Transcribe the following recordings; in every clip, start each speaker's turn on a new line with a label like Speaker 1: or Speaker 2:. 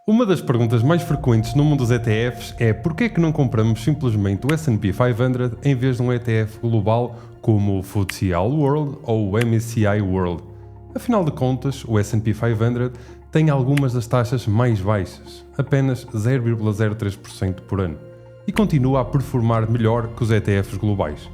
Speaker 1: Uma das perguntas mais frequentes no mundo dos ETFs é porquê é que não compramos simplesmente o S&P 500 em vez de um ETF global como o FTSE All World ou o MSCI World. Afinal de contas, o S&P 500 tem algumas das taxas mais baixas, apenas 0,03% por ano, e continua a performar melhor que os ETFs globais.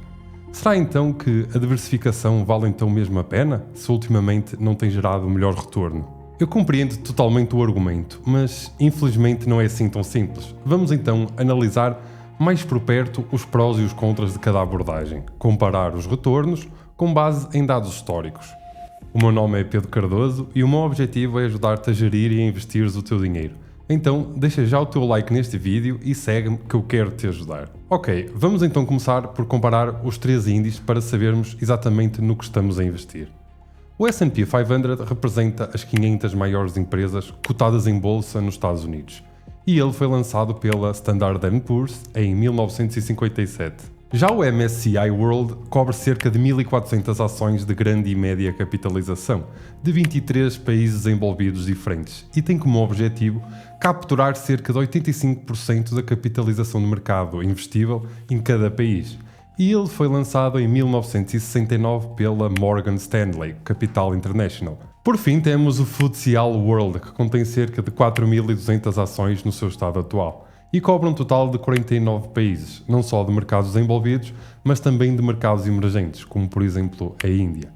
Speaker 1: Será então que a diversificação vale então mesmo a pena, se ultimamente não tem gerado o melhor retorno? Eu compreendo totalmente o argumento, mas infelizmente não é assim tão simples. Vamos então analisar mais por perto os prós e os contras de cada abordagem, comparar os retornos com base em dados históricos. O meu nome é Pedro Cardoso e o meu objetivo é ajudar-te a gerir e a investir o teu dinheiro. Então deixa já o teu like neste vídeo e segue-me que eu quero te ajudar. Ok, vamos então começar por comparar os três índices para sabermos exatamente no que estamos a investir. O S&P 500 representa as 500 maiores empresas cotadas em bolsa nos Estados Unidos, e ele foi lançado pela Standard & Poor's em 1957. Já o MSCI World cobre cerca de 1.400 ações de grande e média capitalização, de 23 países envolvidos diferentes, e tem como objetivo capturar cerca de 85% da capitalização de mercado investível em cada país. E ele foi lançado em 1969 pela Morgan Stanley Capital International. Por fim, temos o FTSE All World, que contém cerca de 4.200 ações no seu estado atual, e cobre um total de 49 países, não só de mercados envolvidos, mas também de mercados emergentes, como por exemplo a Índia.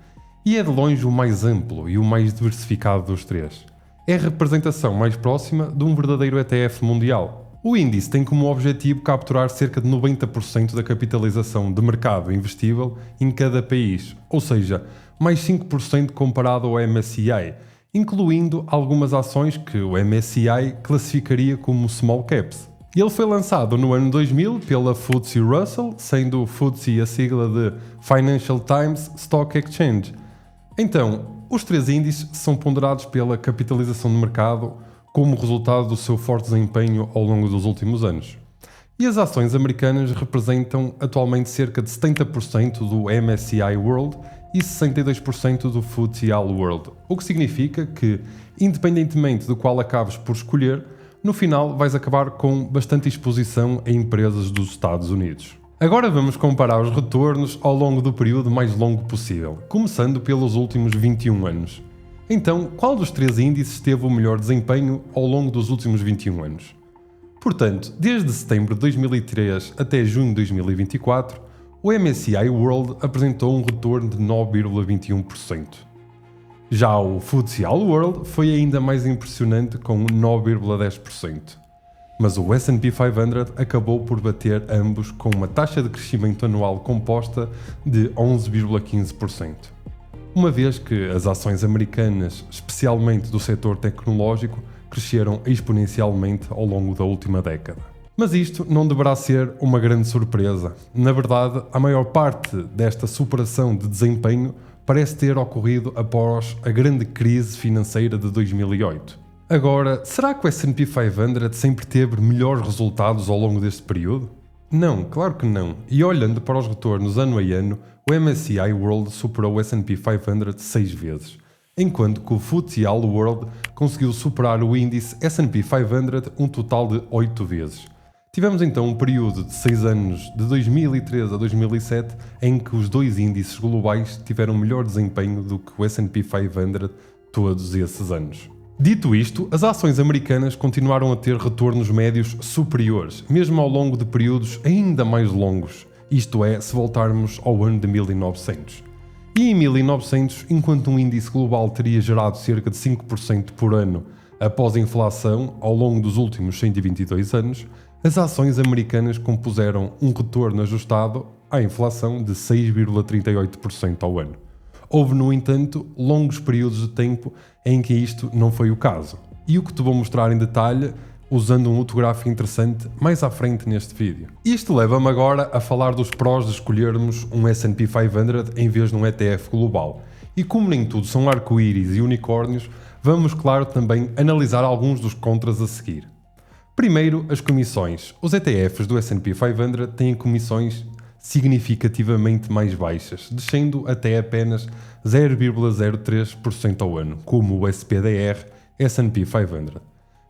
Speaker 1: E é de longe o mais amplo e o mais diversificado dos três. É a representação mais próxima de um verdadeiro ETF mundial. O índice tem como objetivo capturar cerca de 90% da capitalização de mercado investível em cada país, ou seja, mais 5% comparado ao MSCI, incluindo algumas ações que o MSCI classificaria como small caps. Ele foi lançado no ano 2000 pela FTSE Russell, sendo o FTSE a sigla de Financial Times Stock Exchange. Então, os três índices são ponderados pela capitalização de mercado como resultado do seu forte desempenho ao longo dos últimos anos. E as ações americanas representam atualmente cerca de 70% do MSCI World e 62% do FTSE All World, o que significa que, independentemente do qual acabes por escolher, no final vais acabar com bastante exposição a empresas dos Estados Unidos. Agora vamos comparar os retornos ao longo do período mais longo possível, começando pelos últimos 21 anos. Então, qual dos três índices teve o melhor desempenho ao longo dos últimos 21 anos? Portanto, desde setembro de 2003 até junho de 2024, o MSCI World apresentou um retorno de 9,21%. Já o FTSE All World foi ainda mais impressionante com 9,10%. Mas o S&P 500 acabou por bater ambos com uma taxa de crescimento anual composta de 11,15%. Uma vez que as ações americanas, especialmente do setor tecnológico, cresceram exponencialmente ao longo da última década. Mas isto não deverá ser uma grande surpresa. Na verdade, a maior parte desta superação de desempenho parece ter ocorrido após a grande crise financeira de 2008. Agora, será que o S&P 500 sempre teve melhores resultados ao longo deste período? Não, claro que não. E olhando para os retornos ano a ano, o MSCI World superou o S&P 500 6 vezes, enquanto que o FTSE All World conseguiu superar o índice S&P 500 um total de 8 vezes. Tivemos então um período de 6 anos, de 2003 a 2007, em que os dois índices globais tiveram melhor desempenho do que o S&P 500 todos esses anos. Dito isto, as ações americanas continuaram a ter retornos médios superiores, mesmo ao longo de períodos ainda mais longos, isto é, se voltarmos ao ano de 1900. E em 1900, enquanto um índice global teria gerado cerca de 5% por ano após a inflação ao longo dos últimos 122 anos, as ações americanas compuseram um retorno ajustado à inflação de 6,38% ao ano. Houve, no entanto, longos períodos de tempo em que isto não foi o caso. E o que te vou mostrar em detalhe, usando um outro gráfico interessante mais à frente neste vídeo. Isto leva-me agora a falar dos prós de escolhermos um S&P 500 em vez de um ETF global. E como nem tudo são arco-íris e unicórnios, vamos, claro, também analisar alguns dos contras a seguir. Primeiro, as comissões. Os ETFs do S&P 500 têm comissões significativamente mais baixas, descendo até apenas 0,03% ao ano, como o SPDR S&P 500.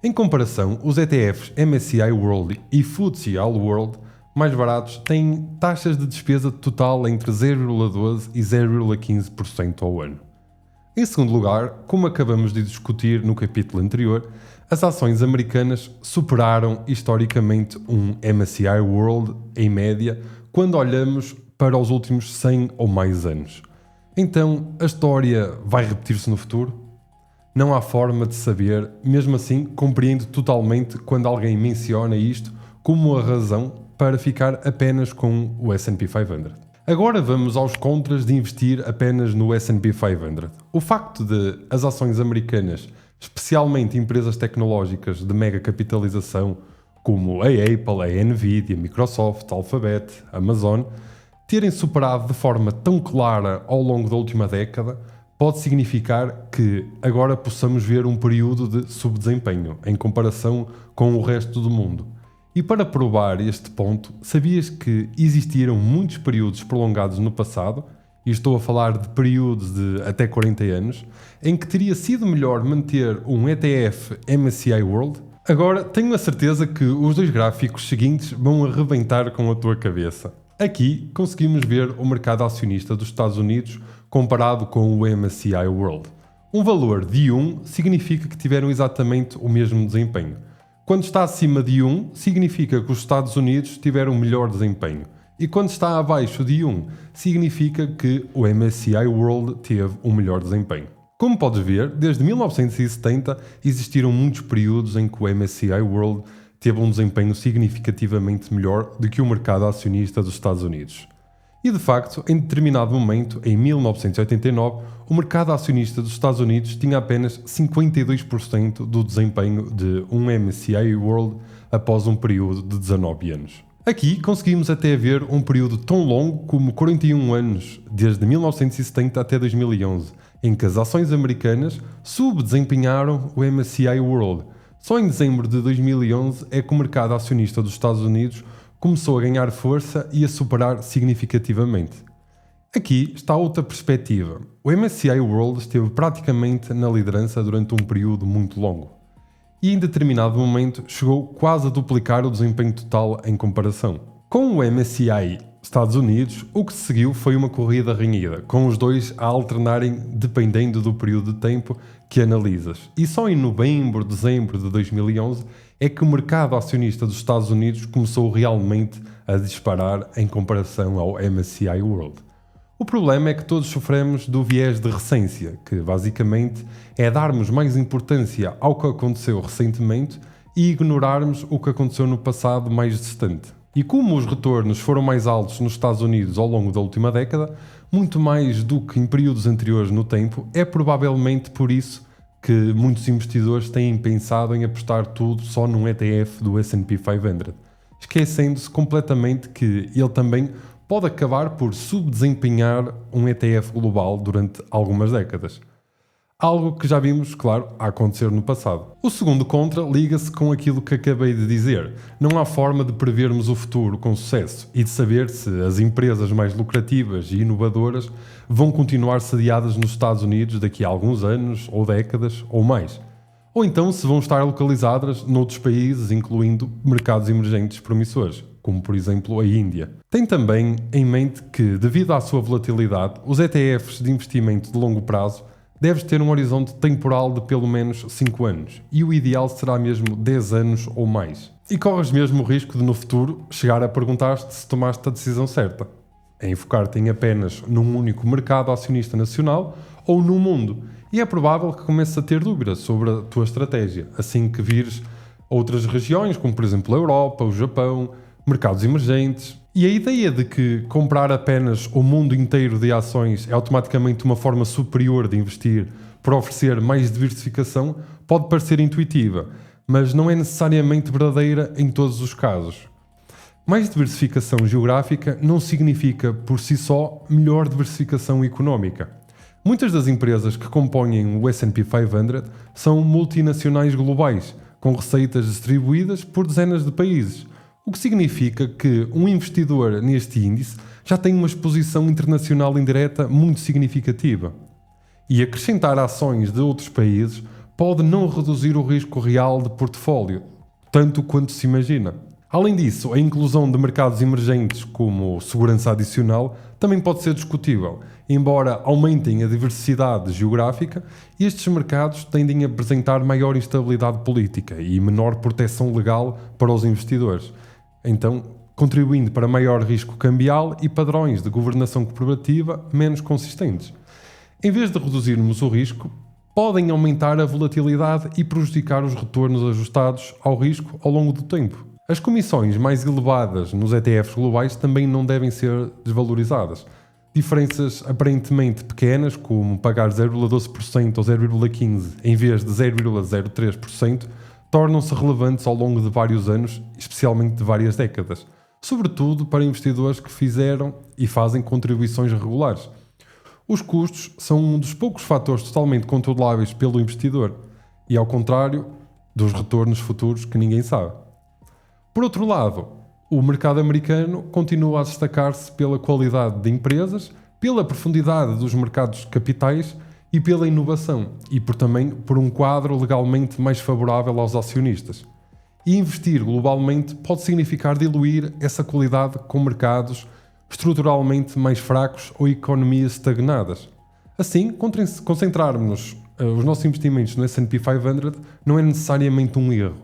Speaker 1: Em comparação, os ETFs MSCI World e FTSE All World mais baratos têm taxas de despesa total entre 0,12% e 0,15% ao ano. Em segundo lugar, como acabamos de discutir no capítulo anterior, as ações americanas superaram historicamente um MSCI World em média quando olhamos para os últimos 100 ou mais anos. Então, a história vai repetir-se no futuro? Não há forma de saber, mesmo assim, compreendo totalmente quando alguém menciona isto como a razão para ficar apenas com o S&P 500. Agora vamos aos contras de investir apenas no S&P 500. O facto de as ações americanas, especialmente empresas tecnológicas de mega capitalização, como a Apple, a Nvidia, a Microsoft, a Alphabet, a Amazon, terem superado de forma tão clara ao longo da última década, pode significar que agora possamos ver um período de subdesempenho em comparação com o resto do mundo. E para provar este ponto, sabias que existiram muitos períodos prolongados no passado, e estou a falar de períodos de até 40 anos, em que teria sido melhor manter um ETF MSCI World? Agora, tenho a certeza que os dois gráficos seguintes vão arrebentar com a tua cabeça. Aqui conseguimos ver o mercado acionista dos Estados Unidos comparado com o MSCI World. Um valor de 1 significa que tiveram exatamente o mesmo desempenho. Quando está acima de 1, significa que os Estados Unidos tiveram melhor desempenho. E quando está abaixo de 1, significa que o MSCI World teve um melhor desempenho. Como podes ver, desde 1970 existiram muitos períodos em que o MSCI World teve um desempenho significativamente melhor do que o mercado acionista dos Estados Unidos. E de facto, em determinado momento, em 1989, o mercado acionista dos Estados Unidos tinha apenas 52% do desempenho de um MSCI World após um período de 19 anos. Aqui conseguimos até ver um período tão longo como 41 anos, desde 1970 até 2011, em que as ações americanas subdesempenharam o MSCI World. Só em dezembro de 2011 é que o mercado acionista dos Estados Unidos começou a ganhar força e a superar significativamente. Aqui está outra perspectiva. O MSCI World esteve praticamente na liderança durante um período muito longo. E em determinado momento chegou quase a duplicar o desempenho total em comparação. Com o MSCI Estados Unidos, o que se seguiu foi uma corrida renhida, com os dois a alternarem dependendo do período de tempo que analisas. E só em novembro, dezembro de 2011 é que o mercado acionista dos Estados Unidos começou realmente a disparar em comparação ao MSCI World. O problema é que todos sofremos do viés de recência, que basicamente é darmos mais importância ao que aconteceu recentemente e ignorarmos o que aconteceu no passado mais distante. E como os retornos foram mais altos nos Estados Unidos ao longo da última década, muito mais do que em períodos anteriores no tempo, é provavelmente por isso que muitos investidores têm pensado em apostar tudo só num ETF do S&P 500, esquecendo-se completamente que ele também pode acabar por subdesempenhar um ETF global durante algumas décadas. Algo que já vimos, claro, a acontecer no passado. O segundo contra liga-se com aquilo que acabei de dizer. Não há forma de prevermos o futuro com sucesso e de saber se as empresas mais lucrativas e inovadoras vão continuar sediadas nos Estados Unidos daqui a alguns anos, ou décadas, ou mais. Ou então se vão estar localizadas noutros países, incluindo mercados emergentes promissores, como por exemplo a Índia. Tem também em mente que, devido à sua volatilidade, os ETFs de investimento de longo prazo deves ter um horizonte temporal de pelo menos 5 anos, e o ideal será mesmo 10 anos ou mais. E corres mesmo o risco de no futuro chegar a perguntar-te se tomaste a decisão certa, em focar-te em apenas num único mercado acionista nacional ou no mundo, e é provável que comeces a ter dúvidas sobre a tua estratégia, assim que vires outras regiões, como por exemplo a Europa, o Japão, mercados emergentes. E a ideia de que comprar apenas o mundo inteiro de ações é automaticamente uma forma superior de investir para oferecer mais diversificação pode parecer intuitiva, mas não é necessariamente verdadeira em todos os casos. Mais diversificação geográfica não significa, por si só, melhor diversificação económica. Muitas das empresas que compõem o S&P 500 são multinacionais globais, com receitas distribuídas por dezenas de países, o que significa que um investidor neste índice já tem uma exposição internacional indireta muito significativa. E acrescentar ações de outros países pode não reduzir o risco real de portfólio, tanto quanto se imagina. Além disso, a inclusão de mercados emergentes como segurança adicional também pode ser discutível. Embora aumentem a diversidade geográfica, estes mercados tendem a apresentar maior instabilidade política e menor proteção legal para os investidores, então contribuindo para maior risco cambial e padrões de governação corporativa menos consistentes. Em vez de reduzirmos o risco, podem aumentar a volatilidade e prejudicar os retornos ajustados ao risco ao longo do tempo. As comissões mais elevadas nos ETFs globais também não devem ser desvalorizadas. Diferenças aparentemente pequenas, como pagar 0,12% ou 0,15% em vez de 0,03%, tornam-se relevantes ao longo de vários anos, especialmente de várias décadas, sobretudo para investidores que fizeram e fazem contribuições regulares. Os custos são um dos poucos fatores totalmente controláveis pelo investidor e, ao contrário, dos retornos futuros que ninguém sabe. Por outro lado, o mercado americano continua a destacar-se pela qualidade de empresas, pela profundidade dos mercados de capitais e pela inovação, e também por um quadro legalmente mais favorável aos acionistas. E investir globalmente pode significar diluir essa qualidade com mercados estruturalmente mais fracos ou economias estagnadas. Assim, concentrarmos os nossos investimentos no S&P 500 não é necessariamente um erro,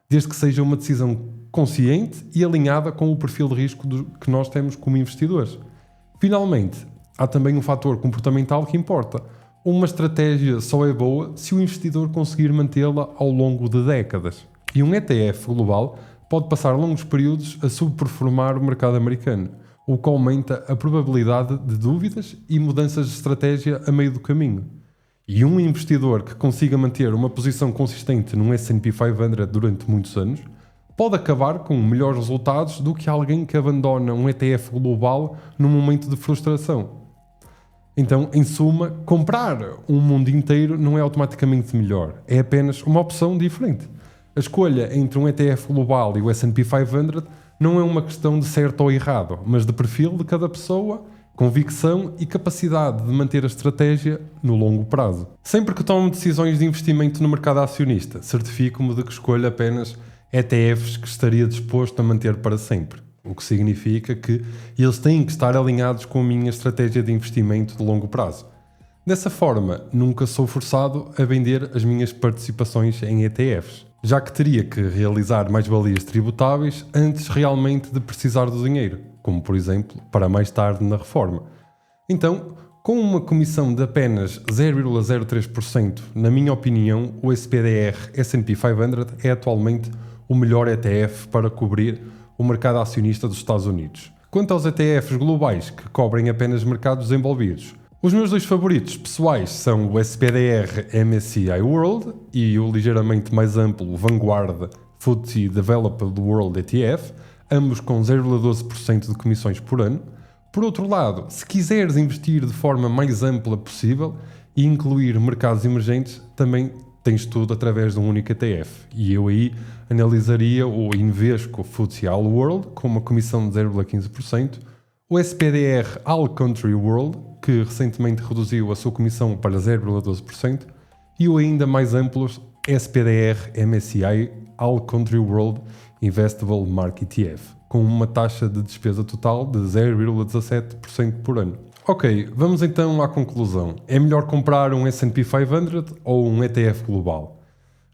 Speaker 1: desde que seja uma decisão consciente e alinhada com o perfil de risco que nós temos como investidores. Finalmente, há também um fator comportamental que importa. Uma estratégia só é boa se o investidor conseguir mantê-la ao longo de décadas. E um ETF global pode passar longos períodos a subperformar o mercado americano, o que aumenta a probabilidade de dúvidas e mudanças de estratégia a meio do caminho. E um investidor que consiga manter uma posição consistente num S&P 500 durante muitos anos pode acabar com melhores resultados do que alguém que abandona um ETF global num momento de frustração. Então, em suma, comprar um mundo inteiro não é automaticamente melhor, é apenas uma opção diferente. A escolha entre um ETF global e o S&P 500 não é uma questão de certo ou errado, mas de perfil de cada pessoa, convicção e capacidade de manter a estratégia no longo prazo. Sempre que tomo decisões de investimento no mercado acionista, certifico-me de que escolho apenas ETFs que estaria disposto a manter para sempre, o que significa que eles têm que estar alinhados com a minha estratégia de investimento de longo prazo. Dessa forma, nunca sou forçado a vender as minhas participações em ETFs, já que teria que realizar mais-valias tributáveis antes realmente de precisar do dinheiro, como por exemplo para mais tarde na reforma. Então, com uma comissão de apenas 0,03%, na minha opinião, o SPDR S&P 500 é atualmente o melhor ETF para cobrir o mercado acionista dos Estados Unidos. Quanto aos ETFs globais que cobrem apenas mercados desenvolvidos, os meus dois favoritos pessoais são o SPDR MSCI World e o ligeiramente mais amplo Vanguard FTSE Developed World ETF, ambos com 0,12% de comissões por ano. Por outro lado, se quiseres investir de forma mais ampla possível e incluir mercados emergentes, também tens tudo através de um único ETF. E eu aí analisaria o Invesco FTSE All World com uma comissão de 0,15%, o SPDR All Country World, que recentemente reduziu a sua comissão para 0,12%, e o ainda mais amplo SPDR MSCI All Country World Investable Market ETF, com uma taxa de despesa total de 0,17% por ano. Ok, vamos então à conclusão. É melhor comprar um S&P 500 ou um ETF global?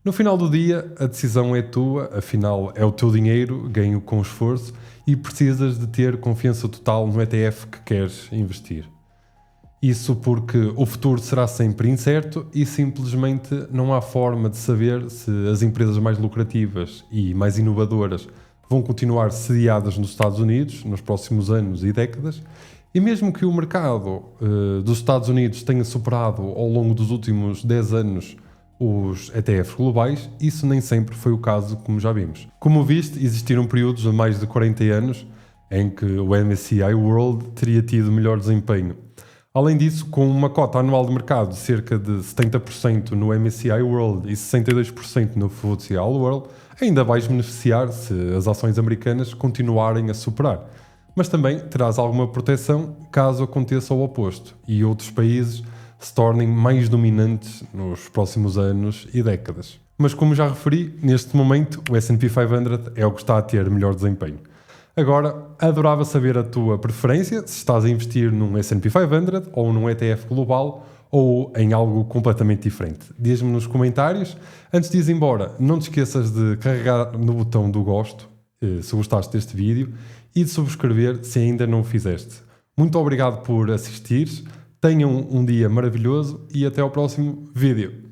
Speaker 1: No final do dia, a decisão é tua, afinal é o teu dinheiro, ganho com esforço, e precisas de ter confiança total no ETF que queres investir. Isso porque o futuro será sempre incerto e simplesmente não há forma de saber se as empresas mais lucrativas e mais inovadoras vão continuar sediadas nos Estados Unidos nos próximos anos e décadas, e mesmo que o mercado dos Estados Unidos tenha superado ao longo dos últimos 10 anos os ETFs globais, isso nem sempre foi o caso, como já vimos. Como viste, existiram períodos de mais de 40 anos em que o MSCI World teria tido melhor desempenho. Além disso, com uma cota anual de mercado de cerca de 70% no MSCI World e 62% no FTSE All World, ainda vais beneficiar se as ações americanas continuarem a superar. Mas também terás alguma proteção caso aconteça o oposto e outros países se tornem mais dominantes nos próximos anos e décadas. Mas como já referi, neste momento o S&P 500 é o que está a ter melhor desempenho. Agora, adorava saber a tua preferência, se estás a investir num S&P 500 ou num ETF global ou em algo completamente diferente. Diz-me nos comentários. Antes de ir embora, não te esqueças de carregar no botão do gosto, se gostaste deste vídeo, e de subscrever se ainda não o fizeste. Muito obrigado por assistires, tenham um dia maravilhoso e até ao próximo vídeo.